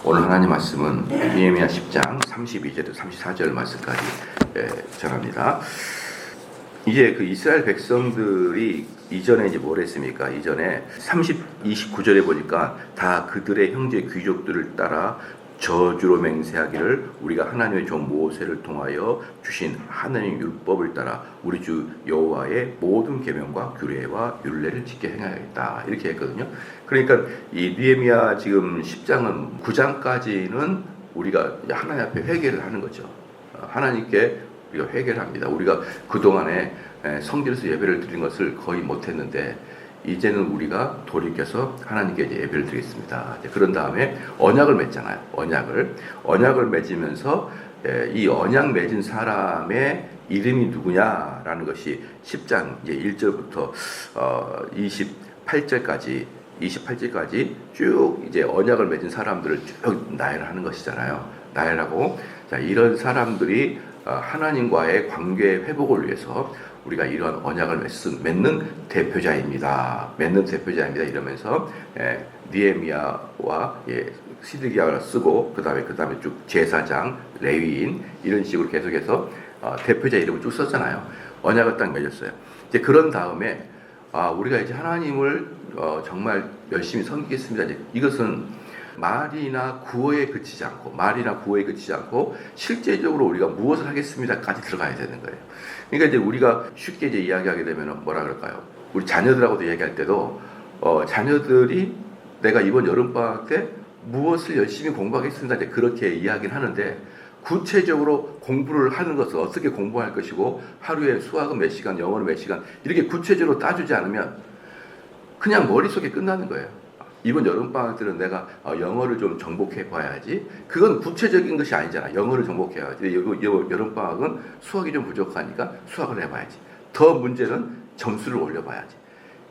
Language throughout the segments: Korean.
오늘 하나님 말씀은 느헤미야 10장 32절에서 34절 말씀까지 전합니다. 이제 그 이스라엘 백성들이 이전에 이제 뭘 했습니까? 이전에 29절에 보니까 다 그들의 형제 귀족들을 따라 저주로 맹세하기를 우리가 하나님의 종 모세를 통하여 주신 하나님의 율법을 따라 우리 주 여호와의 모든 계명과 규례와 율례를 지켜 행하겠다 이렇게 했거든요. 그러니까 이 느헤미야 지금 10장은 9장까지는 우리가 하나님 앞에 회개를 하는 거죠. 하나님께 우리가 회개를 합니다. 우리가 그동안에 성전에서 예배를 드린 것을 거의 못했는데 이제는 우리가 돌이켜서 하나님께 이제 예배를 드리겠습니다. 그런 다음에 언약을 맺잖아요. 언약을 맺으면서 이 언약 맺은 사람의 이름이 누구냐라는 것이 10장 이제 1절부터 28절까지 쭉 이제 언약을 맺은 사람들을 쭉 나열하는 것이잖아요. 나열하고 자, 이런 사람들이 하나님과의 관계 회복을 위해서 우리가 이런 언약을 맺는 대표자입니다. 이러면서 느헤미야와 시드기야를 쓰고 그다음에 쭉 제사장, 레위인 이런 식으로 계속해서 대표자 이름을 쭉 썼잖아요. 언약을 딱 맺었어요. 이제 그런 다음에 우리가 이제 하나님을 정말 열심히 섬기겠습니다. 이제 이것은 말이나 구호에 그치지 않고 실제적으로 우리가 무엇을 하겠습니다까지 들어가야 되는 거예요. 그러니까 이제 우리가 쉽게 이제 이야기하게 되면 뭐라 그럴까요? 우리 자녀들하고도 얘기할 때도 자녀들이 내가 이번 여름방학 때 무엇을 열심히 공부하겠습니다. 이제 그렇게 이야기를 하는데 구체적으로 공부를 하는 것을 어떻게 공부할 것이고 하루에 수학은 몇 시간, 영어는 몇 시간 이렇게 구체적으로 따주지 않으면 그냥 머릿속에 끝나는 거예요. 이번 여름방학 때는 내가 영어를 좀 정복해 봐야지. 그건 구체적인 것이 아니잖아. 영어를 정복해야지. 여름방학은 수학이 좀 부족하니까 수학을 해봐야지. 더 문제는 점수를 올려봐야지.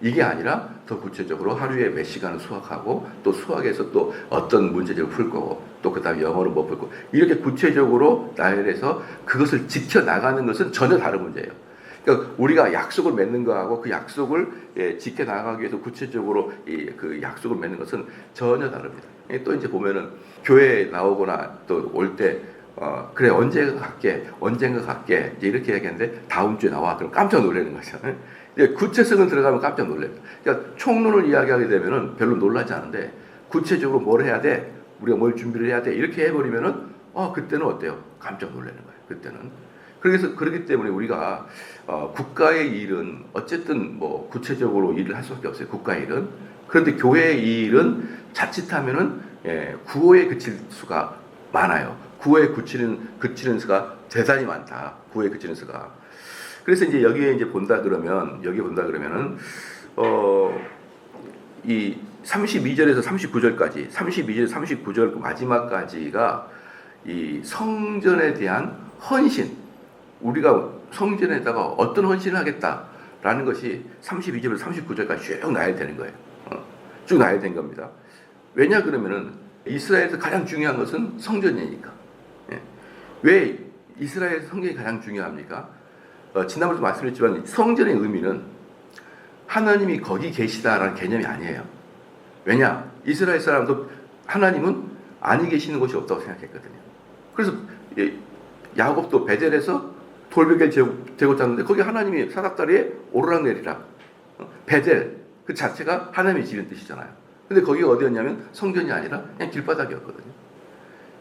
이게 아니라 더 구체적으로 하루에 몇 시간을 수학하고 또 수학에서 또 어떤 문제를 풀 거고 또 그 다음에 영어를 못 풀 거고 이렇게 구체적으로 나열해서 그것을 지켜나가는 것은 전혀 다른 문제예요. 그러니까 우리가 약속을 맺는 거하고 그 약속을 지켜나가기 위해서 구체적으로 그 약속을 맺는 것은 전혀 다릅니다. 또 이제 보면은 교회에 나오거나 또 올 때 그래 언젠가 갈게 이제 이렇게 얘기하는데 다음 주에 나와 그럼 깜짝 놀라는 거죠. 구체성은 들어가면 깜짝 놀래요. 그러니까 총론을 이야기하게 되면은 별로 놀라지 않은데 구체적으로 뭘 해야 돼? 우리가 뭘 준비를 해야 돼? 이렇게 해버리면은 그때는 어때요? 깜짝 놀라는 거예요. 그때는. 그래서 그렇기 때문에 우리가 국가의 일은 어쨌든 뭐 구체적으로 일을 할 수밖에 없어요. 국가의 일은. 그런데 교회의 일은 자칫하면은 구호에 그칠 수가 많아요. 구호에 그치는 수가 대단히 많다. 구호에 그치는 수가. 그래서 이제 여기에 이제 본다 그러면은 이 32절에서 39절까지 39절 마지막까지가 이 성전에 대한 헌신 우리가 성전에다가 어떤 헌신을 하겠다라는 것이 32절에서 39절까지 쭉 나열되는 거예요. 쭉 나열된 겁니다. 왜냐 그러면은 이스라엘에서 가장 중요한 것은 성전이니까. 왜 이스라엘 성전이 가장 중요합니까? 지난번에도 말씀드렸지만 성전의 의미는 하나님이 거기 계시다라는 개념이 아니에요. 왜냐? 이스라엘 사람도 하나님은 아니 계시는 곳이 없다고 생각했거든요. 그래서 야곱도 베델에서 돌베개를 재고 잤는데 거기 하나님이 사닥다리에 오르락내리락 베델 그 자체가 하나님이 지는 뜻이잖아요. 근데 거기가 어디였냐면 성전이 아니라 그냥 길바닥이었거든요.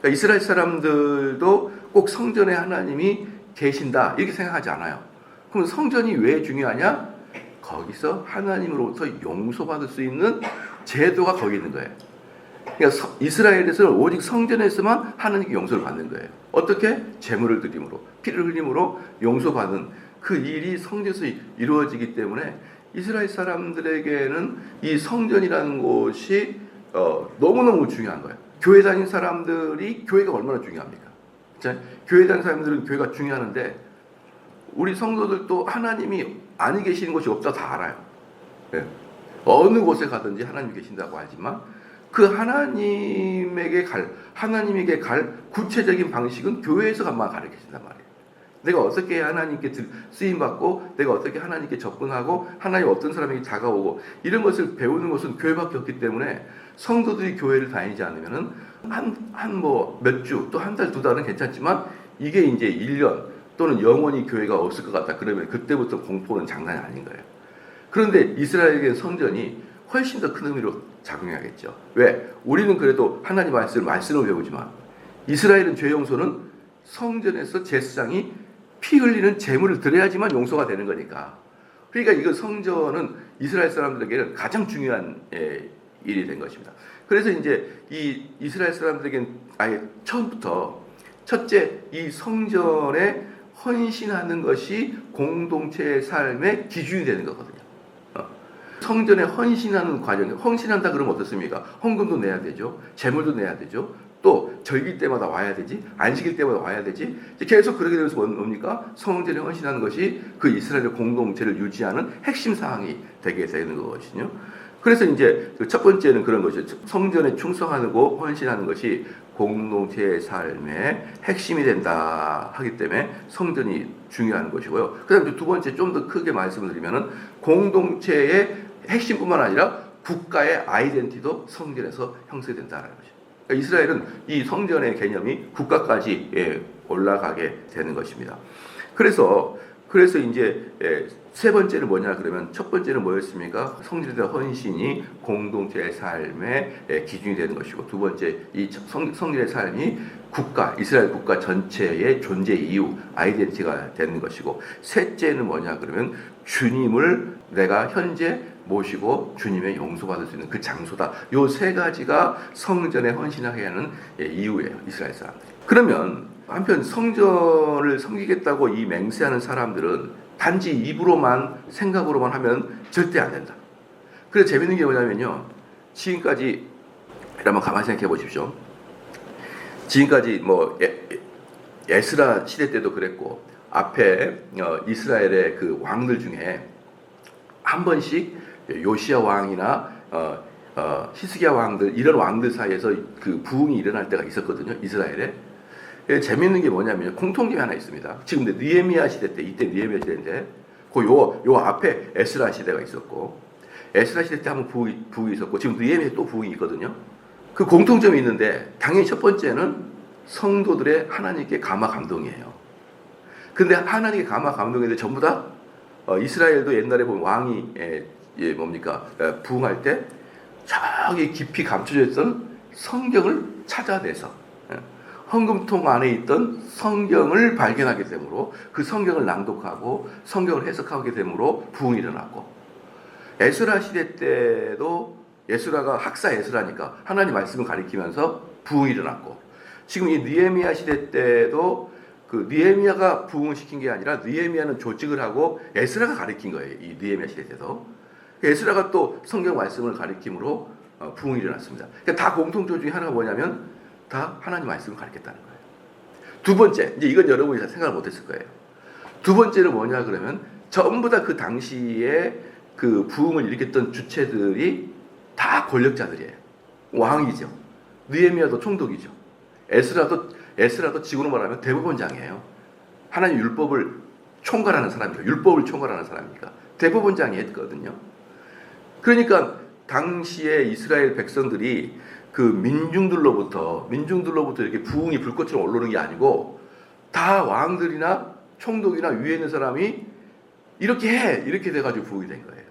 그러니까 이스라엘 사람들도 꼭 성전에 하나님이 계신다 이렇게 생각하지 않아요. 그럼 성전이 왜 중요하냐? 거기서 하나님으로부터 용서받을 수 있는 제도가 거기 있는 거예요. 그러니까 이스라엘에서는 오직 성전에서만 하나님께 용서를 받는 거예요. 어떻게? 제물을 드림으로 피를 흘림으로 용서받는 그 일이 성전에서 이루어지기 때문에 이스라엘 사람들에게는 이 성전이라는 곳이 너무너무 중요한 거예요. 교회 다니는 사람들이 교회가 얼마나 중요합니까? 교회 다니는 사람들은 교회가 중요한데 우리 성도들도 하나님이 아니 계시는 곳이 없다 다 알아요. 어느 곳에 가든지 하나님이 계신다고 하지만 그 하나님에게 갈 구체적인 방식은 교회에서만 가르치신단 말이에요. 내가 어떻게 하나님께 쓰임받고 내가 어떻게 하나님께 접근하고 하나님 어떤 사람에게 다가오고 이런 것을 배우는 것은 교회밖에 없기 때문에 성도들이 교회를 다니지 않으면은 뭐 몇 주 또 한 달 두 달은 괜찮지만 이게 이제 1년 또는 영원히 교회가 없을 것 같다. 그러면 그때부터 공포는 장난이 아닌 거예요. 그런데 이스라엘에게는 성전이 훨씬 더 큰 의미로 작용해야겠죠. 왜? 우리는 그래도 하나님 말씀을 배우지만 이스라엘은 죄 용서는 성전에서 제사장이 피 흘리는 제물을 드려야지만 용서가 되는 거니까. 그러니까 이거 성전은 이스라엘 사람들에게는 가장 중요한 일이 된 것입니다. 그래서 이제 이 이스라엘 사람들에게는 아예 처음부터 첫째 이 성전에 헌신하는 것이 공동체의 삶의 기준이 되는 거거든요. 성전에 헌신하는 과정에 헌신한다 그러면 어떻습니까? 헌금도 내야 되죠. 제물도 내야 되죠. 또 절기 때마다 와야 되지. 안식일 때마다 와야 되지. 계속 그렇게 되면서 뭡니까? 성전에 헌신하는 것이 그 이스라엘의 공동체를 유지하는 핵심 사항이 되게 되는 것이거든요. 그래서 이제 첫 번째는 그런 것이죠. 성전에 충성하고 헌신하는 것이 공동체의 삶의 핵심이 된다 하기 때문에 성전이 중요한 것이고요. 그 다음에 두 번째 좀 더 크게 말씀을 드리면은 공동체의 핵심뿐만 아니라 국가의 아이덴티티도 성전에서 형성된다는 것이죠. 그러니까 이스라엘은 이 성전의 개념이 국가까지 올라가게 되는 것입니다. 그래서 이제 세 번째는 뭐냐 그러면 첫 번째는 뭐였습니까? 성전에 대한 헌신이 공동체의 삶의 기준이 되는 것이고 두 번째 이 성전의 삶이 이스라엘 국가 전체의 존재 이유, 아이덴티티가 되는 것이고 셋째는 뭐냐 그러면 주님을 내가 현재 모시고 주님의 용서받을 수 있는 그 장소다. 요 세 가지가 성전에 헌신하게 하는 이유예요. 이스라엘 사람들이. 그러면 한편 성전을 섬기겠다고 이 맹세하는 사람들은 단지 입으로만 생각으로만 하면 절대 안 된다. 그래서 재밌는 게 뭐냐면요. 지금까지 한번 가만히 생각해 보십시오. 지금까지 뭐 에스라 시대 때도 그랬고 앞에 이스라엘의 그 왕들 중에 한 번씩 요시야 왕이나 히스기야 왕들 이런 왕들 사이에서 그 부흥이 일어날 때가 있었거든요. 이스라엘에. 재밌는 게 뭐냐면 공통점이 하나 있습니다. 지금 느헤미야 시대 때 이때 느헤미야 시대인데 요 앞에 에스라 시대가 있었고 에스라 시대 때 한번 부흥이 있었고 지금 느헤미야 또 부흥이 있거든요. 그 공통점이 있는데 당연히 첫 번째는 성도들의 하나님께 감화 감동이에요. 근데 하나님께 감화 감동인데 전부 다 이스라엘도 옛날에 보면 왕이 부흥할 때 저기 깊이 감춰져 있던 성경을 찾아내서 헌금통 안에 있던 성경을 발견하게 되므로 그 성경을 낭독하고 성경을 해석하게 되므로 부흥이 일어났고 에스라 시대 때도 에스라가 학사 에스라니까 하나님 말씀을 가리키면서 부흥이 일어났고 지금 이 느헤미야 시대 때도 그 느헤미야가 부흥을 시킨 게 아니라 느헤미야는 조직을 하고 에스라가 가리킨 거예요. 이 느헤미야 시대 때도 에스라가 또 성경 말씀을 가리킴으로 부흥이 일어났습니다. 그러니까 다 공통점 중에 하나가 뭐냐면 다 하나님 말씀을 가르쳤다는 거예요. 두 번째, 이제 이건 여러분이 다 생각을 못했을 거예요. 두 번째는 뭐냐 그러면 전부 다 그 당시에 그 부흥을 일으켰던 주체들이 다 권력자들이에요. 왕이죠. 느헤미야도 총독이죠. 에스라도 지구로 말하면 대법원장이에요. 하나님 율법을 총괄하는 사람이니까 율법을 총괄하는 사람이니까 대법원장이 했거든요. 그러니까 당시에 이스라엘 백성들이 그 민중들로부터 이렇게 부흥이 불꽃처럼 올라오는 게 아니고 다 왕들이나 총독이나 위에 있는 사람이 이렇게 돼가지고 부흥이 된 거예요.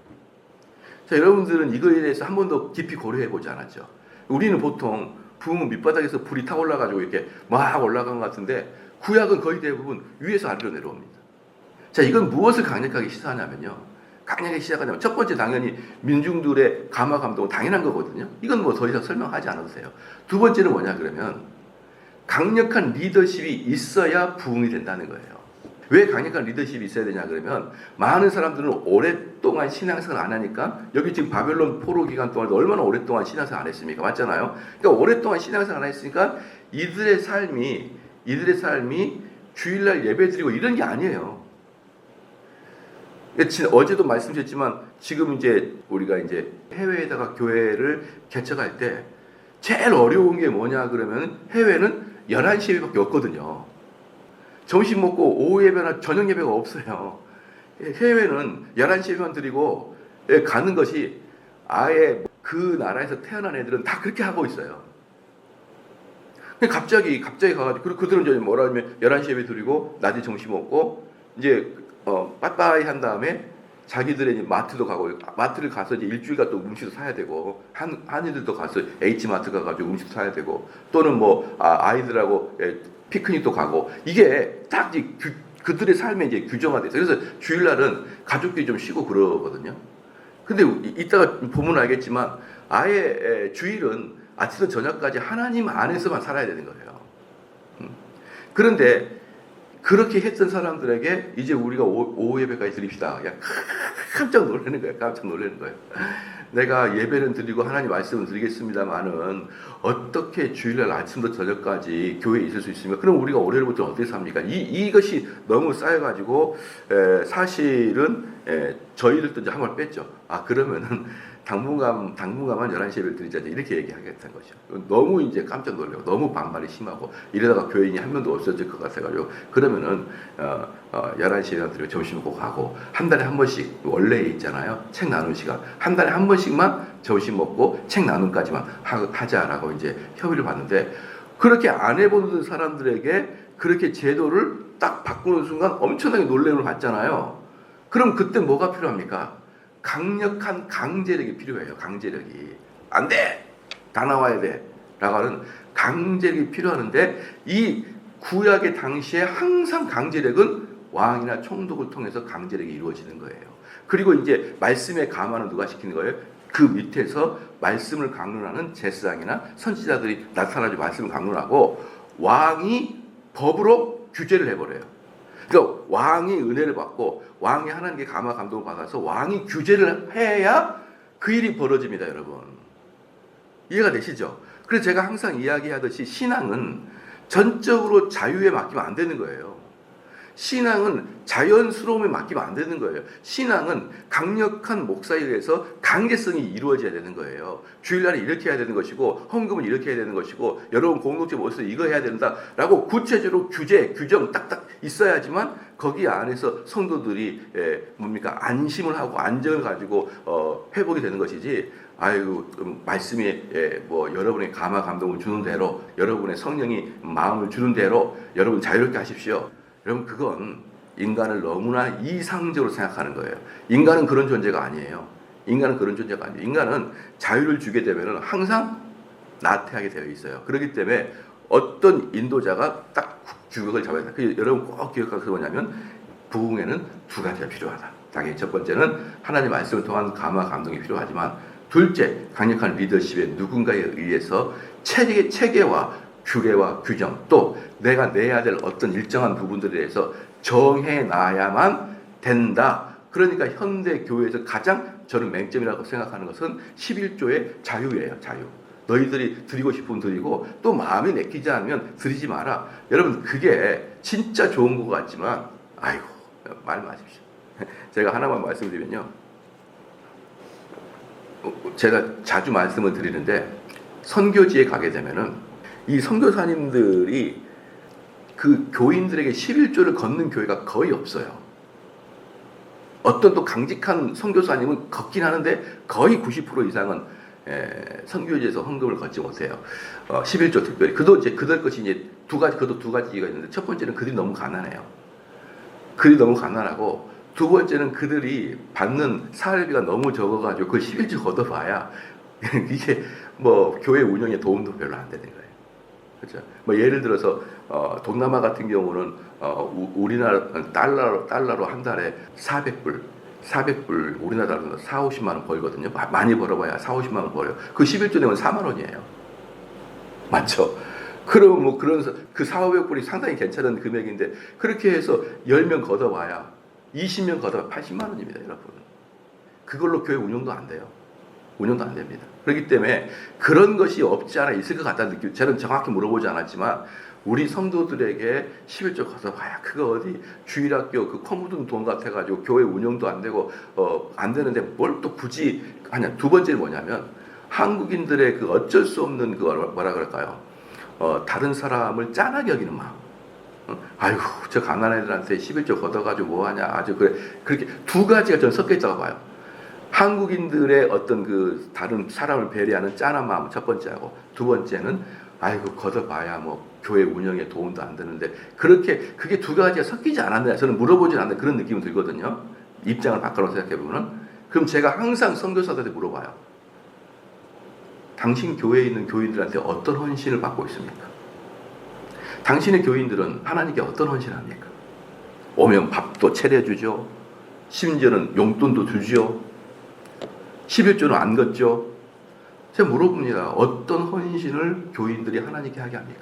자, 여러분들은 이거에 대해서 한 번도 깊이 고려해 보지 않았죠. 우리는 보통 부흥은 밑바닥에서 불이 타 올라가지고 이렇게 막 올라간 것 같은데 구약은 거의 대부분 위에서 아래로 내려옵니다. 자, 이건 무엇을 강력하게 시사하냐면요. 강하게 시작하자면 첫 번째 당연히 민중들의 감화 감동은 당연한 거거든요. 이건 뭐 더 이상 설명하지 않아도 돼요. 두 번째는 뭐냐 그러면 강력한 리더십이 있어야 부흥이 된다는 거예요. 왜 강력한 리더십이 있어야 되냐 그러면 많은 사람들은 오랫동안 신앙생활 안 하니까 여기 지금 바벨론 포로 기간 동안 얼마나 오랫동안 신앙생활 안 했습니까? 맞잖아요. 그러니까 오랫동안 신앙생활 안 했으니까 이들의 삶이 주일날 예배드리고 이런 게 아니에요. 어제도 말씀드렸지만 지금 이제 우리가 이제 해외에다가 교회를 개척할 때 제일 어려운 게 뭐냐 그러면 해외는 11시 예배밖에 없거든요. 점심 먹고 오후 예배나 저녁 예배가 없어요. 해외는 11시 예배만 드리고 가는 것이 아예 그 나라에서 태어난 애들은 다 그렇게 하고 있어요. 근데 갑자기 가가지고, 그리고 그들은 이제 뭐라 하면 11시 예배 드리고, 낮에 점심 먹고, 이제, 빠빠이 한 다음에 자기들의 이제 마트도 가고, 마트를 가서 이제 일주일간 또 음식도 사야 되고, 한이들도 가서 H마트 가가지고 음식도 사야 되고, 또는 뭐, 아이들하고 피크닉도 가고, 이게 딱 이제 그들의 삶에 이제 규정화돼 있어요. 그래서 주일날은 가족끼리 좀 쉬고 그러거든요. 근데 이따가 보면 알겠지만, 아예 주일은 아침부터 저녁까지 하나님 안에서만 살아야 되는 거예요. 그런데 그렇게 했던 사람들에게 이제 우리가 오후 예배까지 드립시다. 그냥 깜짝 놀라는 거예요. 깜짝 놀라는 거예요. 내가 예배는 드리고 하나님 말씀은 드리겠습니다만은 어떻게 주일날 아침부터 저녁까지 교회에 있을 수 있습니까? 그럼 우리가 월요일부터 어떻게 삽니까? 이것이 너무 쌓여가지고 사실은 저희들도 이제 한 번 뺐죠. 그러면은 당분간만 11시 예배를 드리자 이렇게 얘기하겠다는 거죠. 너무 이제 깜짝 놀래고 너무 반발이 심하고 이러다가 교인이 한 명도 없어질 것 같아가지고 그러면은 11시 예배 드리고 점심 먹고 가고 한 달에 한 번씩 원래 있잖아요. 책 나누는 시간 한 달에 한 번씩만 점심 먹고 책 나눔까지만 하자라고 이제 협의를 받는데 그렇게 안 해보는 사람들에게 그렇게 제도를 딱 바꾸는 순간 엄청나게 놀램을 받잖아요. 그럼 그때 뭐가 필요합니까? 강력한 강제력이 필요해요. 강제력이. 안 돼! 다 나와야 돼! 라고 하는 강제력이 필요하는데 이 구약의 당시에 항상 강제력은 왕이나 총독을 통해서 강제력이 이루어지는 거예요. 그리고 이제 말씀의 감화는 누가 시키는 거예요? 그 밑에서 말씀을 강론하는 제사장이나 선지자들이 나타나서 말씀을 강론하고 왕이 법으로 규제를 해버려요. 그러니까 왕이 은혜를 받고 왕이 하나님께 감화 감동을 받아서 왕이 규제를 해야 그 일이 벌어집니다, 여러분. 이해가 되시죠? 그래서 제가 항상 이야기하듯이 신앙은 전적으로 자유에 맡기면 안 되는 거예요. 신앙은 자연스러움에 맡기면 안 되는 거예요. 신앙은 강력한 목사에 의해서 강제성이 이루어져야 되는 거예요. 주일날에 이렇게 해야 되는 것이고 헌금은 이렇게 해야 되는 것이고 여러분 공동체 모여서 이거 해야 된다라고 구체적으로 규정 딱딱 있어야지만 거기 안에서 성도들이 안심을 하고 안정을 가지고 회복이 되는 것이지. 말씀이 뭐 여러분의 감화 감동을 주는 대로 여러분의 성령이 마음을 주는 대로 여러분 자유롭게 하십시오. 여러분 그건 인간을 너무나 이상적으로 생각하는 거예요. 인간은 그런 존재가 아니에요. 인간은 자유를 주게 되면 항상 나태하게 되어 있어요. 그렇기 때문에 어떤 인도자가 딱 규격을 잡아야 돼요. 여러분 꼭 기억하세요. 뭐냐면 부흥에는 두 가지가 필요하다. 당연히 첫 번째는 하나님 말씀을 통한 감화 감동이 필요하지만 둘째 강력한 리더십의 누군가에 의해서 체계와 규례와 규정 또 내가 내야 될 어떤 일정한 부분들에 대해서 정해놔야만 된다. 그러니까 현대 교회에서 가장 저는 맹점이라고 생각하는 것은 11조의 자유예요. 자유. 너희들이 드리고 싶으면 드리고 또 마음이 내키지 않으면 드리지 마라. 여러분 그게 진짜 좋은 것 같지만 말 마십시오. 제가 하나만 말씀드리면요. 제가 자주 말씀을 드리는데 선교지에 가게 되면은 이 선교사님들이 그 교인들에게 11조를 걷는 교회가 거의 없어요. 어떤 또 강직한 선교사님은 걷긴 하는데 거의 90% 이상은 선교지에서 헌금을 걷지 못해요. 11조 특별히. 그들 것이 이제 그것도 두 가지가 있는데 첫 번째는 그들이 너무 가난해요. 그들이 너무 가난하고 두 번째는 그들이 받는 사례비가 너무 적어가지고 그 11조 걷어봐야 이게 뭐 교회 운영에 도움도 별로 안 되는 거예요. 그렇죠? 뭐 예를 들어서 동남아 같은 경우는 우리나라 달러로 한 달에 400불 우리나라로 4-50만 원 벌거든요. 많이 벌어봐야 4-50만 원 벌어요. 그 11조 내면 4만 원이에요. 맞죠? 그럼 뭐 그런 그 400-500불이 상당히 괜찮은 금액인데 그렇게 해서 10명 걷어봐야 20명 걷어봐야 80만 원입니다, 여러분. 그걸로 교회 운영도 안 돼요. 운영도 안 됩니다. 그렇기 때문에 그런 것이 없지 않아 있을 것 같다는 느낌. 저는 정확히 물어보지 않았지만 우리 성도들에게 11조 가서 봐야 그거 어디 주일학교 그 커묻은 돈 같아가지고 교회 운영도 안 되고 안 되는데 뭘 또 굳이 하냐. 두 번째는 뭐냐면 한국인들의 그 어쩔 수 없는 그 뭐라 그럴까요? 다른 사람을 짠하게 여기는 마음. 저 가난한 애들한테 11조 걷어가지고 뭐하냐. 아주 그렇게 두 가지가 저는 섞여 있다고 봐요. 한국인들의 어떤 그 다른 사람을 배려하는 짠한 마음 첫 번째하고, 두 번째는 아이고 걷어봐야 뭐 교회 운영에 도움도 안 되는데, 그렇게 그게 두 가지가 섞이지 않았느냐 저는 물어보진 않는 그런 느낌이 들거든요. 입장을 바꿔서 생각해보면. 그럼 제가 항상 선교사들한테 물어봐요. 당신 교회에 있는 교인들한테 어떤 헌신을 받고 있습니까? 당신의 교인들은 하나님께 어떤 헌신을 합니까? 오면 밥도 차려주죠. 심지어는 용돈도 주죠. 11조는 안 걷죠. 제가 물어봅니다. 어떤 헌신을 교인들이 하나님께 하게 합니까?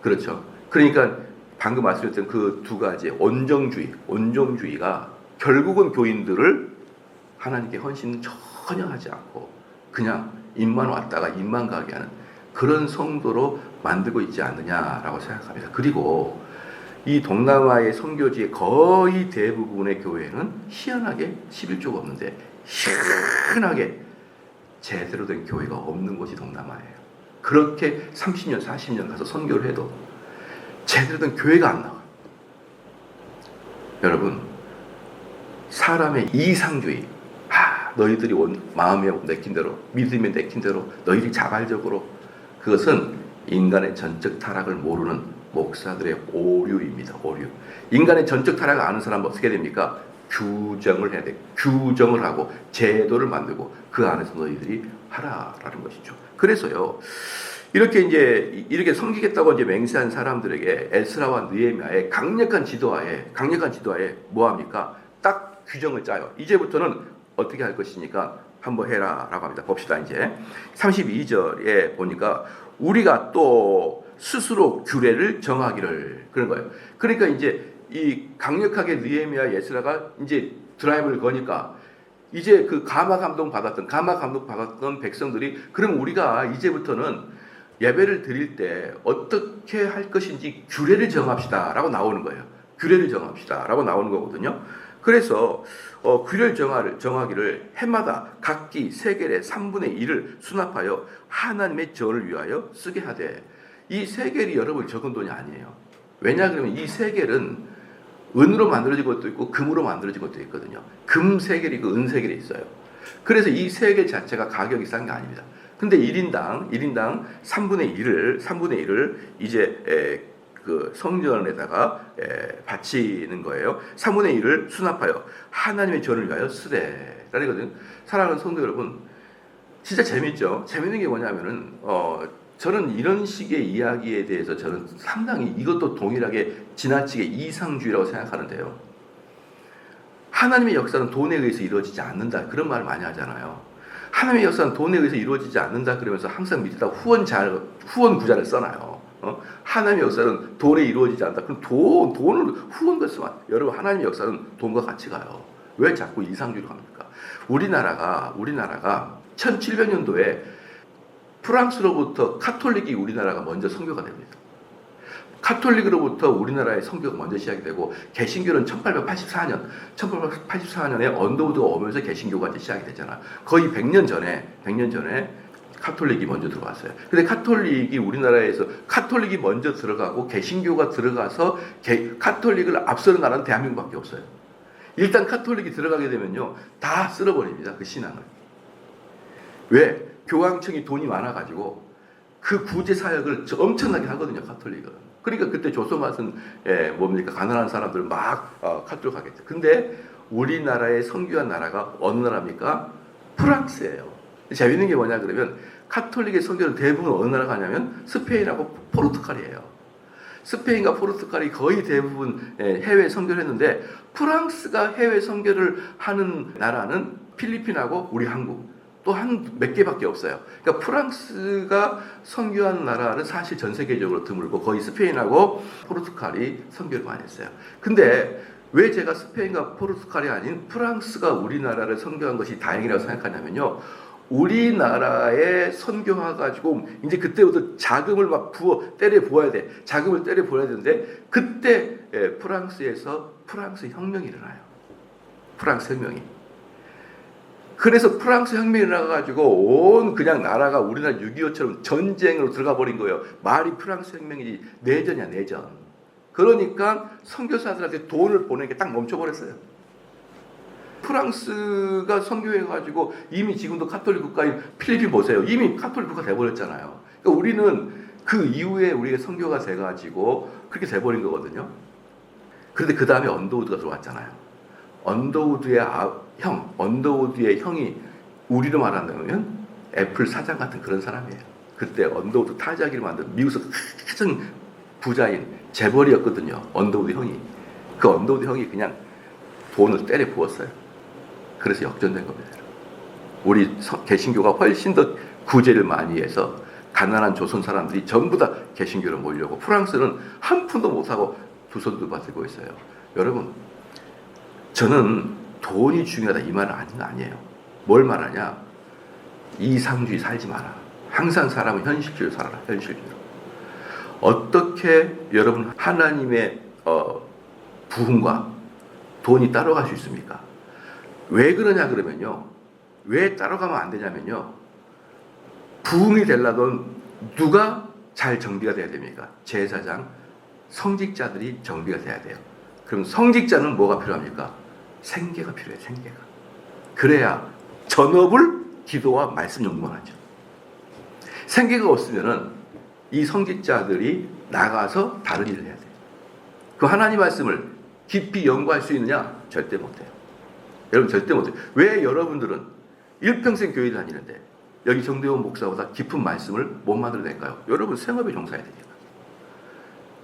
그렇죠. 그러니까 방금 말씀드렸던 그 두 가지 온정주의가 결국은 교인들을 하나님께 헌신 전혀 하지 않고 그냥 입만 왔다가 입만 가게 하는 그런 성도로 만들고 있지 않느냐라고 생각합니다. 그리고 이 동남아의 선교지의 거의 대부분의 교회는 희한하게 11조가 없는데, 희한하게 제대로 된 교회가 없는 곳이 동남아예요. 그렇게 30년, 40년 가서 선교를 해도 제대로 된 교회가 안 나와요. 여러분, 사람의 이상주의, 너희들이 마음에 내킨 대로, 믿음에 내킨 대로, 너희들이 자발적으로, 그것은 인간의 전적 타락을 모르는 목사들의 오류입니다. 오류. 인간의 전적 타락을 아는 사람은 어떻게 됩니까? 규정을 해야 돼. 규정을 하고 제도를 만들고 그 안에서 너희들이 하라라는 것이죠. 그래서요, 이렇게 섬기겠다고 이제 맹세한 사람들에게 에스라와 느헤미야의 강력한 지도하에 뭐 합니까? 딱 규정을 짜요. 이제부터는 어떻게 할 것이니까 한번 해라라고 합니다. 봅시다. 이제 32절에 보니까 우리가 또 스스로 규례를 정하기를, 그런 거예요. 그러니까 이제 이 강력하게 느헤미야 에스라가 이제 드라이브를 거니까 이제 그 가마 감동 받았던 백성들이, 그럼 우리가 이제부터는 예배를 드릴 때 어떻게 할 것인지 규례를 정합시다라고 나오는 거예요. 규례를 정합시다라고 나오는 거거든요. 그래서 규례를 정하기를 해마다 각기 세겔의 3분의 1을 수납하여 하나님의 절을 위하여 쓰게 하되, 이 세겔이 여러분 적은 돈이 아니에요. 왜냐 그러면 이 세겔은 은으로 만들어진 것도 있고 금으로 만들어진 것도 있거든요. 금 세겔이 있고 은 세겔이 있어요. 그래서 이 세겔 자체가 가격이 싼 게 아닙니다. 근데 1인당 3분의 1을 이제 그 성전에다가 바치는 거예요. 3분의 1을 수납하여 하나님의 전을 위하여 쓰되 라거든요. 사랑하는 성도 여러분, 진짜 재밌죠? 재밌는 게 뭐냐면은 저는 이런 식의 이야기에 대해서 저는 상당히 이것도 동일하게 지나치게 이상주의라고 생각하는데요. 하나님의 역사는 돈에 의해서 이루어지지 않는다, 그런 말을 많이 하잖아요. 하나님의 역사는 돈에 의해서 이루어지지 않는다 그러면서 항상 밑에다 후원 구자를 써놔요. 하나님의 역사는 돈에 이루어지지 않는다. 그럼 돈을 후원을 쓰면, 여러분 하나님의 역사는 돈과 같이 가요. 왜 자꾸 이상주의로 합니까? 우리나라가 1700년도에 프랑스로부터 카톨릭이 우리나라가 먼저 선교가 됩니다. 카톨릭으로부터 우리나라의 선교가 먼저 시작이 되고, 개신교는 1884년에 언더우드가 오면서 개신교가 이제 시작이 되잖아. 거의 100년 전에 카톨릭이 먼저 들어왔어요. 근데 우리나라에서 카톨릭이 먼저 들어가고 개신교가 들어가서 카톨릭을 앞서는 나라는 대한민국밖에 없어요. 일단 카톨릭이 들어가게 되면요, 다 쓸어버립니다. 그 신앙을. 왜? 교황청이 돈이 많아가지고 그 구제 사역을 엄청나게 하거든요, 카톨릭은. 그러니까 그때 조선같은 가난한 사람들 막 카톨릭 하겠죠. 근데 우리나라의 선교한 나라가 어느 나라입니까? 프랑스예요. 재밌는 게 뭐냐 그러면, 카톨릭의 선교는 대부분 어느 나라가 하냐면 스페인하고 포르투갈이에요. 스페인과 포르투갈이 거의 대부분 해외 선교를 했는데, 프랑스가 해외 선교를 하는 나라는 필리핀하고 우리 한국 또 한 몇 개밖에 없어요. 그러니까 프랑스가 선교한 나라는 사실 전 세계적으로 드물고 거의 스페인하고 포르투갈이 선교를 많이 했어요. 근데 왜 제가 스페인과 포르투갈이 아닌 프랑스가 우리나라를 선교한 것이 다행이라고 생각하냐면요, 우리나라에 선교화 가지고 이제 그때부터 자금을 막 때려 부어야 돼. 자금을 때려 부어야 되는데, 그때 프랑스에서 프랑스 혁명이 일어나요. 프랑스 혁명이. 그래서 프랑스 혁명이 일어나가지고 그냥 나라가 우리나라 6.25처럼 전쟁으로 들어가 버린 거예요. 말이 프랑스 혁명이지 내전이야, 내전. 그러니까 선교사들한테 돈을 보내는 게 딱 멈춰버렸어요. 프랑스가 선교해가지고 이미 지금도 카톨릭 국가인 필리핀 보세요. 이미 카톨릭 국가 돼버렸잖아요. 그러니까 우리는 그 이후에 우리가 선교가 돼가지고 그렇게 돼버린 거거든요. 그런데 그 다음에 언더우드가 들어왔잖아요. 언더우드의 언더우드의 형이 우리로 말한다면 애플 사장 같은 그런 사람이에요. 그때 언더우드 타자기를 만든 미국에서 가장 부자인 재벌이었거든요. 언더우드 형이. 그 언더우드 형이 그냥 돈을 때려 부었어요. 그래서 역전된 겁니다. 우리 개신교가 훨씬 더 구제를 많이 해서 가난한 조선 사람들이 전부 다 개신교로 몰려고 프랑스는 한 푼도 못하고 두 손 두 발 들고 있어요. 여러분, 저는 돈이 중요하다 이 말은 아니에요. 뭘 말하냐? 이상주의 살지 마라. 항상 사람은 현실주의로 살아라. 현실주의로. 어떻게 여러분 하나님의 부흥과 돈이 따라갈 수 있습니까? 왜 그러냐 그러면요. 왜 따라가면 안 되냐면요. 부흥이 되려면 누가 잘 정비가 돼야 됩니까? 제사장, 성직자들이 정비가 돼야 돼요. 그럼 성직자는 뭐가 필요합니까? 생계가 필요해요. 생계가. 그래야 전업을 기도와 말씀 연구만 하죠. 생계가 없으면은 이 성직자들이 나가서 다른 일을 해야 돼요. 그 하나님 말씀을 깊이 연구할 수 있느냐? 절대 못해요. 여러분 절대 못해요. 왜 여러분들은 일평생 교회 다니는데 여기 정대원 목사보다 깊은 말씀을 못 만들어낼까요? 여러분 생업에 종사해야 되니까.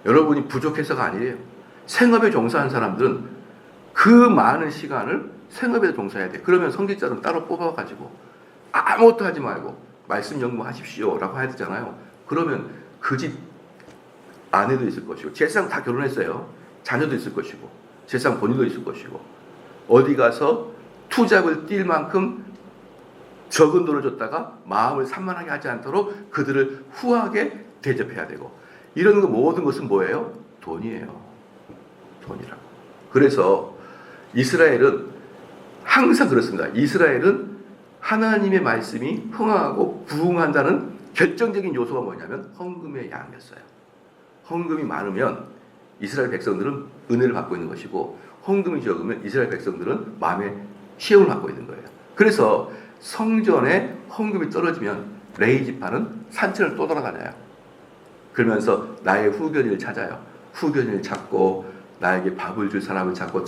여러분이 부족해서가 아니에요. 생업에 종사한 사람들은 그 많은 시간을 생업에 종사해야 돼. 그러면 성직자는 따로 뽑아가지고 아무것도 하지 말고 말씀 연구하십시오 라고 해야 되잖아요. 그러면 그 집 아내도 있을 것이고 제사장 다 결혼했어요. 자녀도 있을 것이고 제사장 본인도 있을 것이고 어디 가서 투잡을 뛸 만큼 적은 돈을 줬다가 마음을 산만하게 하지 않도록 그들을 후하게 대접해야 되고 이런 모든 것은 뭐예요? 돈이에요. 돈이라고. 그래서 이스라엘은 항상 그렇습니다. 이스라엘은 하나님의 말씀이 흥하고 부흥한다는 결정적인 요소가 뭐냐면 헌금의 양이었어요. 헌금이 많으면 이스라엘 백성들은 은혜를 받고 있는 것이고 헌금이 적으면 이스라엘 백성들은 마음의 시험을 받고 있는 거예요. 그래서 성전에 헌금이 떨어지면 레위 지파는 산천을 또 돌아다녀요. 그러면서 나의 후견인을 찾아요. 후견인을 찾고 나에게 밥을 줄 사람을 찾고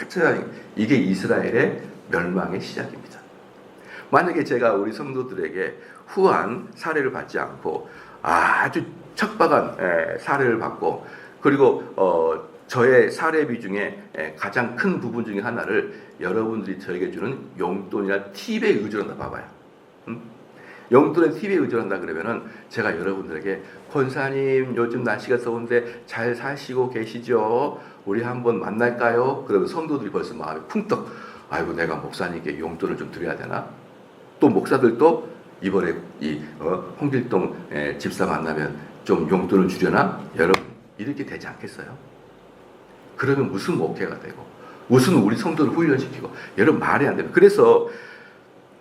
찾아요. 이게 이스라엘의 멸망의 시작입니다. 만약에 제가 우리 성도들에게 후한 사례를 받지 않고 아주 척박한 사례를 받고 그리고 저의 사례비 중에 가장 큰 부분 중에 하나를 여러분들이 저에게 주는 용돈이나 팁에 의존한다 봐봐요. 용돈에 팁에 의존한다 그러면은 제가 여러분들에게 권사님 요즘 날씨가 더운데 잘 사시고 계시죠? 우리 한번 만날까요? 그러면 성도들이 벌써 마음이 쿵떡 아이고 내가 목사님께 용돈을 좀 드려야 되나? 또 목사들도 이번에 이 홍길동 집사 만나면 좀 용돈을 주려나? 여러분 이렇게 되지 않겠어요? 그러면 무슨 목회가 되고 무슨 우리 성도를 훈련시키고 여러분 말이 안 됩니다. 그래서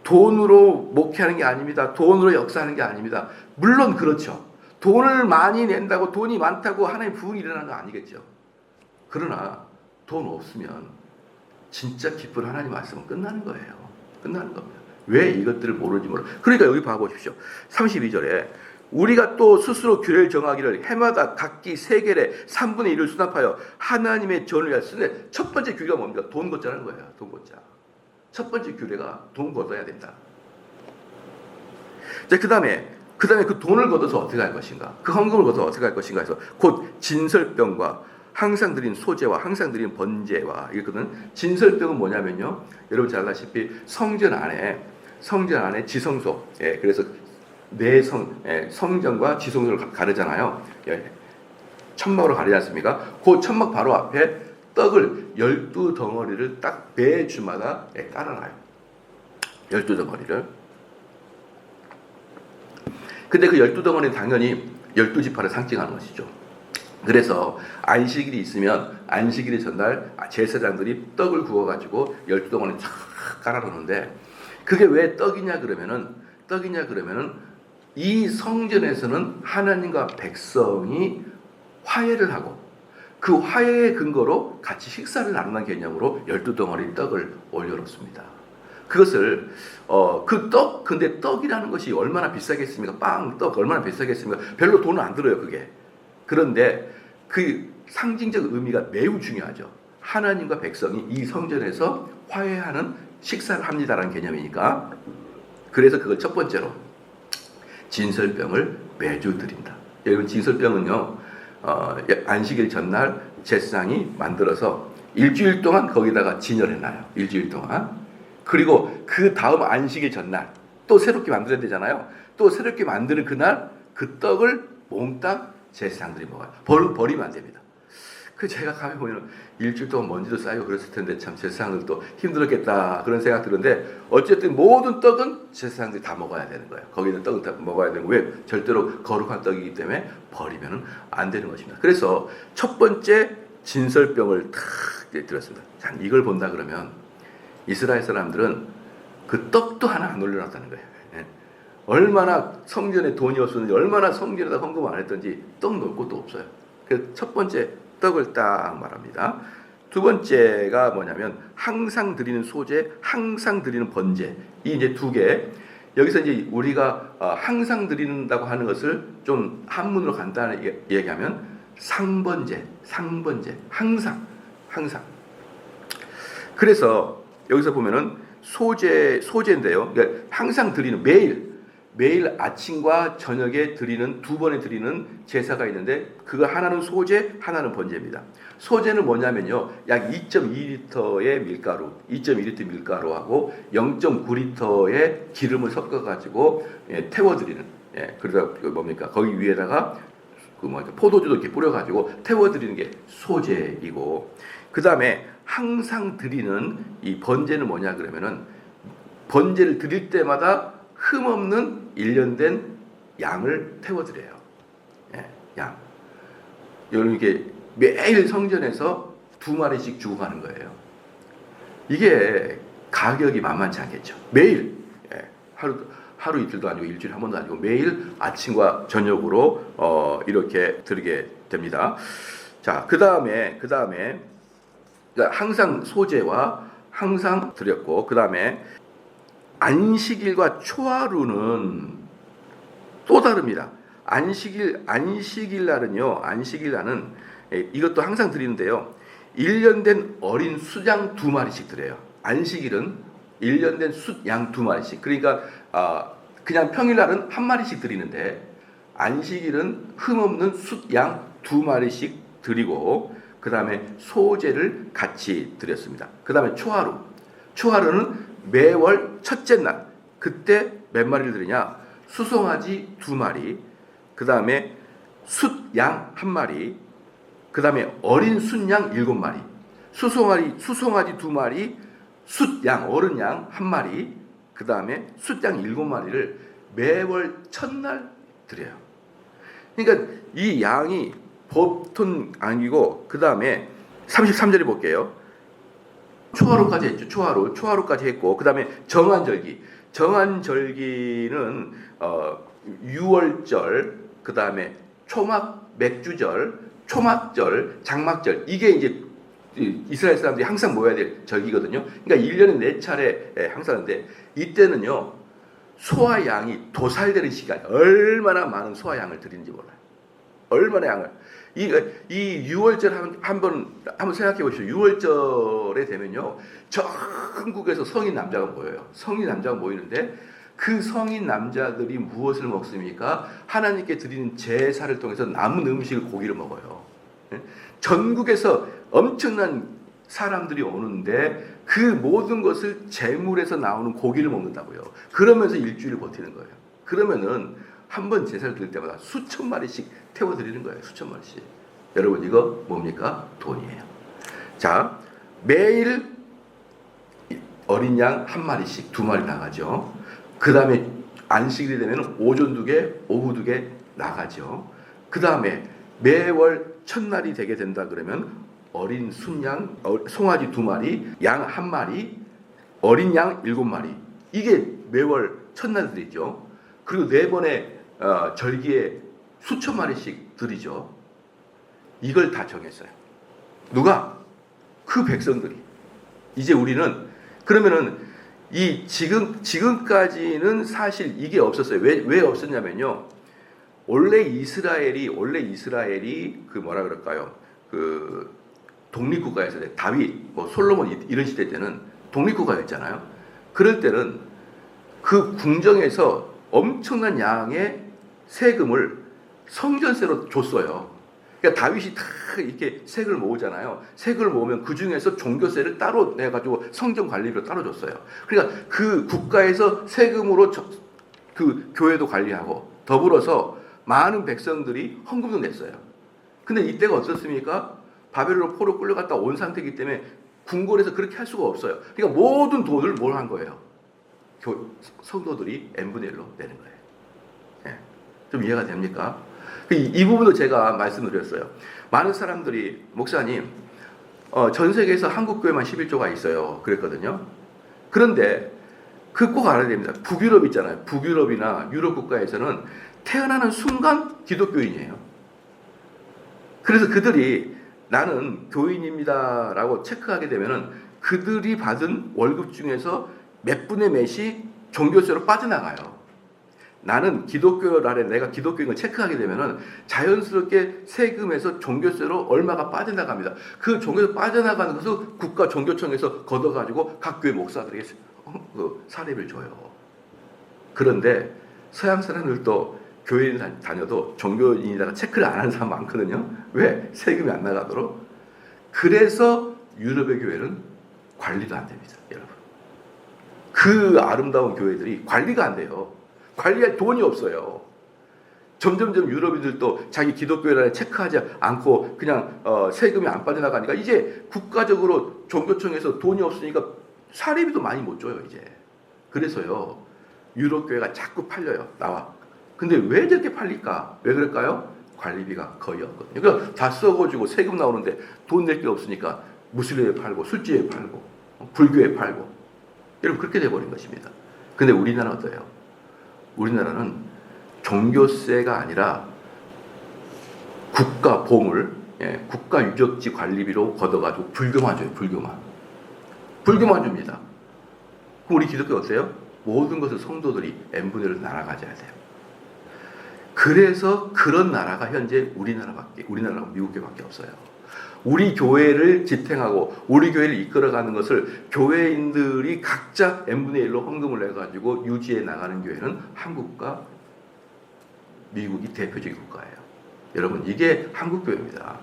돈으로 목회하는 게 아닙니다. 돈으로 역사하는 게 아닙니다. 물론 그렇죠. 돈을 많이 낸다고 돈이 많다고 하나님 부흥이 일어나는 거 아니겠죠. 그러나 돈 없으면 진짜 기쁜 하나님 말씀은 끝나는 거예요. 끝나는 겁니다. 왜 이것들을 모르는지 몰라. 그러니까 여기 봐보십시오. 32절에 우리가 또 스스로 규례를 정하기를 해마다 각기 세겔의 3분의 1을 수납하여 하나님의 전을 위하여 쓰는데 첫 번째 규례가 뭡니까? 돈 걷자는 거예요. 돈 걷자. 첫 번째 규례가 돈 걷어야 된다. 자, 그 다음에 그 돈을 걷어서 어떻게 할 것인가? 그 헌금을 걷어서 어떻게 할 것인가 해서 곧 진설병과 항상 드린 소제와 항상 드린 번제와 이거거든. 진설병은 뭐냐면요. 여러분 잘 아시다시피 성전 안에 지성소. 그래서 성전과 지성소를 가르잖아요. 천막으로 가리지 않습니까? 그 천막 바로 앞에 떡을 12덩어리를 딱 매주마다 깔아놔요. 12덩어리를. 근데 그 12덩어리는 당연히 12지파를 상징하는 것이죠. 그래서 안식일이 있으면 안식일의 전날 제사장들이 떡을 구워가지고 12덩어리 쫙 깔아놓는데 그게 왜 떡이냐 그러면은 이 성전에서는 하나님과 백성이 화해를 하고 그 화해의 근거로 같이 식사를 나누는 개념으로 12덩어리 떡을 올려놓습니다. 그것을 그 떡, 근데 떡이라는 것이 얼마나 비싸겠습니까? 빵, 떡 얼마나 비싸겠습니까? 별로 돈은 안 들어요, 그게. 그런데 그 상징적 의미가 매우 중요하죠. 하나님과 백성이 이 성전에서 화해하는 식사를 합니다라는 개념이니까. 그래서 그걸 첫 번째로 진설병을 매주 드린다. 여러분, 진설병은요, 안식일 전날 제사장이 만들어서 일주일 동안 거기다가 진열해놔요. 일주일 동안. 그리고 그 다음 안식일 전날 또 새롭게 만들어야 되잖아요. 또 새롭게 만드는 그날 그 떡을 몽땅 제사장들이 먹어요. 버리면 안 됩니다. 그 제가 가면 보면 일주일 동안 먼지도 쌓이고 그랬을 텐데 참 제사장들도 힘들었겠다 그런 생각 드는데, 어쨌든 모든 떡은 제사장들이 다 먹어야 되는 거예요. 거기 있는 떡은 다 먹어야 되는 거예요. 왜? 절대로 거룩한 떡이기 때문에 버리면 안 되는 것입니다. 그래서 첫 번째 진설병을 탁 들었습니다. 자, 이걸 본다 그러면 이스라엘 사람들은 그 떡도 하나 안 올려놨다는 거예요. 얼마나 성전에 돈이 없었는지, 얼마나 성전에다 헌금 안 했던지 떡 넣을 곳도 없어요. 그래서 첫 번째 떡을 딱 말합니다. 두 번째가 뭐냐면 항상 드리는 소제, 항상 드리는 번제. 이 이제 두 개. 여기서 이제 우리가 항상 드린다고 하는 것을 좀 한문으로 간단하게 얘기하면 상번제, 항상. 그래서 여기서 보면은 소제인데요. 그러니까 항상 드리는 매일 아침과 저녁에 드리는 두 번에 드리는 제사가 있는데, 그거 하나는 소제, 하나는 번제입니다. 소제는 뭐냐면요, 약 2.2리터의 밀가루, 2.2리터 밀가루하고 0.9리터의 기름을 섞어가지고 태워드리는. 그러다 뭡니까? 거기 위에다가 포도주도 이렇게 뿌려가지고 태워드리는 게 소제이고, 그 다음에 항상 드리는 이 번제는 뭐냐 그러면은, 번제를 드릴 때마다 흠없는 1년 된 양을 태워드려요. 양. 여러분, 이게 매일 성전에서 2마리씩 주고 가는 거예요. 이게 가격이 만만치 않겠죠. 매일. 하루 이틀도 아니고 일주일에 한 번도 아니고 매일 아침과 저녁으로 이렇게 드리게 됩니다. 자, 그 다음에 항상 소제와 항상 드렸고, 그 다음에 안식일과 초하루는 또 다릅니다. 안식일 날은 이것도 항상 드리는데요. 1년 된 어린 숫양 2마리씩 드려요. 안식일은 1년 된 숫양 2마리씩. 그러니까 그냥 평일날은 1마리씩 드리는데, 안식일은 흠없는 숫양 2마리씩 드리고, 그 다음에 소제를 같이 드렸습니다. 그 다음에 초하루는 매월 첫째 날, 그때 몇 마리를 드리냐? 수송아지 2마리, 그 다음에 숫양 1마리, 그 다음에 어린 숫양 7마리, 수송아지 2마리, 숫양, 어른 양 1마리, 그 다음에 숫양 7마리를 매월 첫날 드려요. 그러니까 이 양이 보통 아니고, 그 다음에 33절에 볼게요. 초하루까지 했죠. 초하루까지 했고, 그 다음에 정한절기는 6월절, 그 다음에 맥주절, 초막절, 장막절, 이게 이제 이스라엘 사람들이 항상 모여야 될 절기거든요. 그러니까 1년에 4차례 항상 하는데, 이때는요, 소와 양이 도살되는 시간, 얼마나 많은 소와 양을 드리는지 몰라요. 얼마나 양을. 이 6월절 한번 생각해 보십시오. 6월절에 되면요, 전국에서 성인 남자가 모여요. 성인 남자가 모이는데, 그 성인 남자들이 무엇을 먹습니까? 하나님께 드리는 제사를 통해서 남은 음식을, 고기를 먹어요. 전국에서 엄청난 사람들이 오는데 그 모든 것을 제물에서 나오는 고기를 먹는다고요. 그러면서 일주일을 버티는 거예요. 그러면은 한 번 제사를 드릴 때마다 수천 마리씩 태워드리는 거예요. 수천 마리씩. 여러분, 이거 뭡니까? 돈이에요. 자, 매일 어린 양 1마리씩 2마리 나가죠. 그 다음에 안식일이 되면 오전 2개, 오후 2개 나가죠. 그 다음에 매월 첫날이 되게 된다 그러면 어린 순양, 송아지 2마리, 양 1마리, 어린 양 7마리. 이게 매월 첫날 드리죠. 그리고 4번의 절기에 수천 마리씩 드리죠. 이걸 다 정했어요. 누가? 그 백성들이. 이제 우리는 그러면은 지금까지는 사실 이게 없었어요. 왜 없었냐면요. 원래 이스라엘이 그 뭐라 그럴까요? 그 독립국가에서 다윗, 뭐 솔로몬 이런 시대 때는 독립국가였잖아요. 그럴 때는 그 궁정에서 엄청난 양의 세금을 성전세로 줬어요. 그러니까 다윗이 다 이렇게 세금을 모으잖아요. 세금을 모으면 그 중에서 종교세를 따로 내가지고 성전 관리비로 따로 줬어요. 그러니까 그 국가에서 세금으로 그 교회도 관리하고 더불어서 많은 백성들이 헌금도 냈어요. 근데 이때가 어떻습니까? 바벨론 포로 끌려갔다 온 상태이기 때문에 궁궐에서 그렇게 할 수가 없어요. 그러니까 모든 돈을 뭘 한 거예요? 성도들이 n분의 1로 내는 거예요. 네. 좀 이해가 됩니까? 이 부분도 제가 말씀을 드렸어요. 많은 사람들이 목사님 전 세계에서 한국 교회만 11조가 있어요. 그랬거든요. 그런데 그 꼭 알아야 됩니다. 북유럽 있잖아요. 북유럽이나 유럽 국가에서는 태어나는 순간 기독교인이에요. 그래서 그들이 나는 교인입니다라고 체크하게 되면은 그들이 받은 월급 중에서 몇 분의 몇이 종교세로 빠져나가요. 나는 기독교라래 내가 기독교인 걸 체크하게 되면은 자연스럽게 세금에서 종교세로 얼마가 빠져나갑니다. 그 종교에서 빠져나가는 것을 국가 종교청에서 걷어가지고 각 교회 목사들에게 사례를 줘요. 그런데 서양 사람들도 교회에 다녀도 종교인이다가 체크를 안 하는 사람 많거든요. 왜? 세금이 안 나가도록. 그래서 유럽의 교회는 관리도 안 됩니다. 여러분. 그 아름다운 교회들이 관리가 안 돼요. 관리할 돈이 없어요. 점점점 유럽인들도 자기 기독교회를 체크하지 않고 그냥 세금이 안 빠져나가니까 이제 국가적으로 종교청에서 돈이 없으니까 사례비도 많이 못 줘요. 이제. 그래서요. 유럽 교회가 자꾸 팔려요. 나와. 근데 왜 저렇게 팔릴까? 왜 그럴까요? 관리비가 거의 없거든요. 그러니까 다 써가지고 세금 나오는데 돈 낼 게 없으니까 무슬림에 팔고 술집에 팔고 불교에 팔고 여러분 그렇게 돼버린 것입니다. 근데 우리나라는 어때요? 우리나라는 종교세가 아니라 국가 보물, 국가 유적지 관리비로 걷어가지고 불교만 줘요. 불교만 줍니다. 그럼 우리 기독교 어때요? 모든 것을 성도들이 n분의 1로 나눠가져야 돼요. 그래서 그런 나라가 현재 우리나라하고 미국교회밖에 없어요. 우리 교회를 지탱하고 우리 교회를 이끌어가는 것을 교회인들이 각자 n분의 1로 헌금을 내가지고 유지해 나가는 교회는 한국과 미국이 대표적인 국가예요. 여러분 이게 한국교회입니다.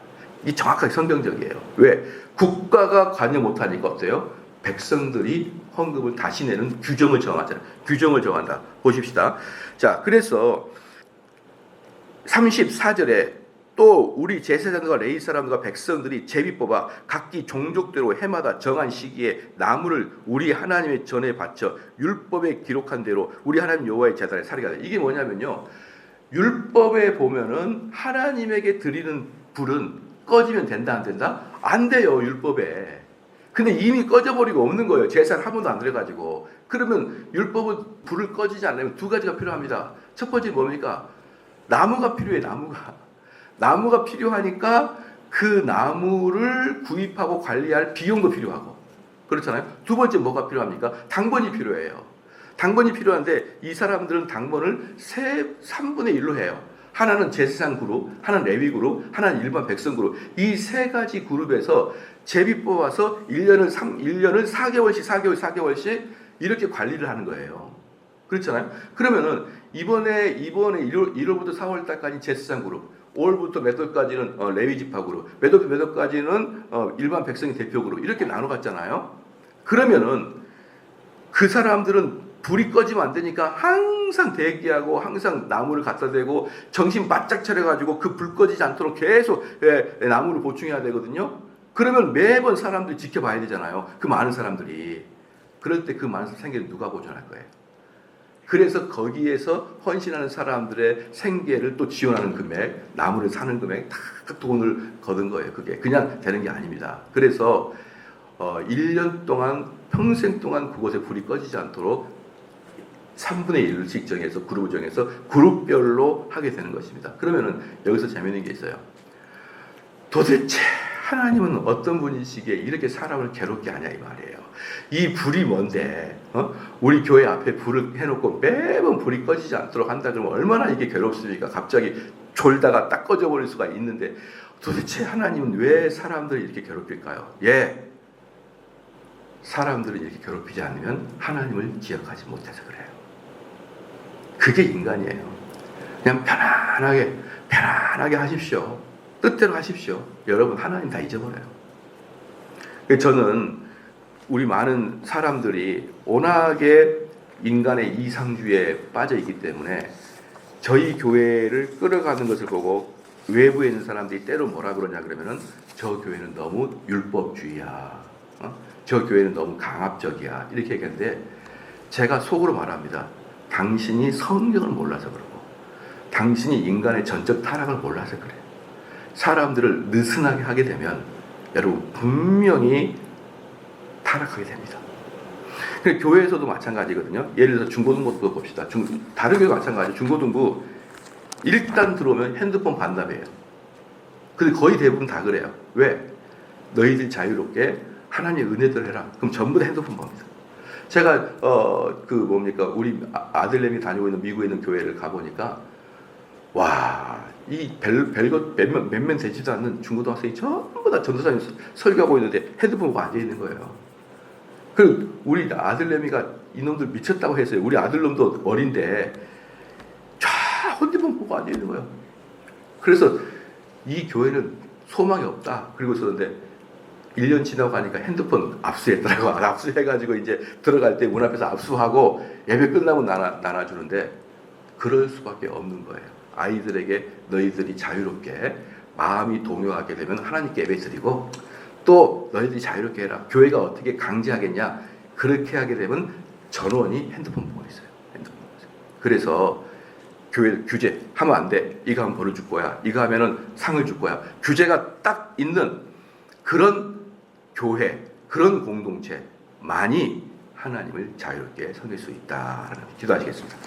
이 정확하게 성경적이에요. 왜? 국가가 관여 못하니까 어때요? 백성들이 헌금을 다시 내는 규정을 정하잖아요. 규정을 정한다. 보십시다. 자, 그래서 34절에 또 우리 제사장들과 레위 사람들과 백성들이 제비 뽑아 각기 종족대로 해마다 정한 시기에 나무를 우리 하나님의 전에 바쳐 율법에 기록한 대로 우리 하나님 여호와의 제단에 살게 하다. 이게 뭐냐면요. 율법에 보면은 하나님에게 드리는 불은 꺼지면 된다 안 된다? 안 돼요. 율법에. 근데 이미 꺼져버리고 없는 거예요. 제사를 한 번도 안 드려가지고. 그러면 율법은 불을 꺼지지 않으면 두 가지가 필요합니다. 첫 번째 뭡니까? 나무가 필요해. 나무가 필요하니까 그 나무를 구입하고 관리할 비용도 필요하고. 그렇잖아요. 두 번째 뭐가 필요합니까? 당번이 필요해요. 당번이 필요한데 이 사람들은 당번을 3분의 1로 해요. 하나는 제사장 그룹, 하나는 레위 그룹, 하나는 일반 백성 그룹. 이 세 가지 그룹에서 제비 뽑아서 1년을 4개월씩 이렇게 관리를 하는 거예요. 그렇잖아요. 그러면은 이번에 1월부터 4월 달까지 제사장 그룹, 5월부터 몇 월까지는 레위 지파 그룹, 몇 월까지는 일반 백성의 대표 그룹 이렇게 나눠갔잖아요. 그러면은 그 사람들은 불이 꺼지면 안 되니까 항상 대기하고 항상 나무를 갖다 대고 정신 바짝 차려가지고 그 불 꺼지지 않도록 계속 나무를 보충해야 되거든요. 그러면 매번 사람들이 지켜봐야 되잖아요. 그 많은 사람들이. 그럴 때 그 많은 생계를 누가 보존할 거예요? 그래서 거기에서 헌신하는 사람들의 생계를 또 지원하는 금액, 나무를 사는 금액 다 돈을 거둔 거예요. 그게 그냥 되는 게 아닙니다. 그래서 1년 동안 평생 동안 그곳에 불이 꺼지지 않도록 3분의 1씩 정해서 그룹을 정해서 그룹별로 하게 되는 것입니다. 그러면은 여기서 재미있는 게 있어요. 도대체 하나님은 어떤 분이시기에 이렇게 사람을 괴롭게 하냐 이 말이에요. 이 불이 뭔데 우리 교회 앞에 불을 해놓고 매번 불이 꺼지지 않도록 한다 그러면 얼마나 이게 괴롭습니까? 갑자기 졸다가 딱 꺼져버릴 수가 있는데 도대체 하나님은 왜 사람들을 이렇게 괴롭힐까요? 예, 사람들을 이렇게 괴롭히지 않으면 하나님을 기억하지 못해서 그래요. 그게 인간이에요. 그냥 편안하게 하십시오. 뜻대로 하십시오. 여러분 하나님 다 잊어버려요. 저는 우리 많은 사람들이 워낙에 인간의 이상주의에 빠져 있기 때문에 저희 교회를 끌어가는 것을 보고 외부에 있는 사람들이 때로 뭐라 그러냐 그러면은 저 교회는 너무 율법주의야. 저 교회는 너무 강압적이야. 이렇게 얘기하는데 제가 속으로 말합니다. 당신이 성경을 몰라서 그러고 당신이 인간의 전적 타락을 몰라서 그래요. 사람들을 느슨하게 하게 되면 여러분 분명히 타락하게 됩니다. 교회에서도 마찬가지거든요. 예를 들어서 중고등부도 봅시다. 다른 교회가 마찬가지예요. 중고등부 일단 들어오면 핸드폰 반납이에요. 근데 거의 대부분 다 그래요. 왜? 너희들 자유롭게 하나님의 은혜들 해라. 그럼 전부 다 핸드폰 봅니다. 제가 우리 아들내미 다니고 있는 미국에 있는 교회를 가보니까 와, 이 별것 몇몇 되지도 않는 중고등학생이 전부 다 전도사님 설교하고 있는데 핸드폰 보고 앉아 있는 거예요. 그리고 우리 아들내미가 이놈들 미쳤다고 했어요. 우리 아들놈도 어린데 쫙 핸드폰 보고 앉아 있는 거예요. 그래서 이 교회는 소망이 없다. 그리고 그런데 1년 지나고 가니까 핸드폰 압수했더라고. 압수해가지고 이제 들어갈 때 문 앞에서 압수하고 예배 끝나면 나눠주는데 그럴 수밖에 없는 거예요. 아이들에게 너희들이 자유롭게 마음이 동요하게 되면 하나님께 예배 드리고 또 너희들이 자유롭게 해라. 교회가 어떻게 강제하겠냐. 그렇게 하게 되면 전원이 핸드폰 보고 있어요. 핸드폰 보고 있어요. 그래서 교회 규제 하면 안 돼. 이거 하면 벌을 줄 거야. 이거 하면은 상을 줄 거야. 규제가 딱 있는 그런 교회, 그런 공동체만이 하나님을 자유롭게 섬길 수 있다라는 기도하시겠습니다.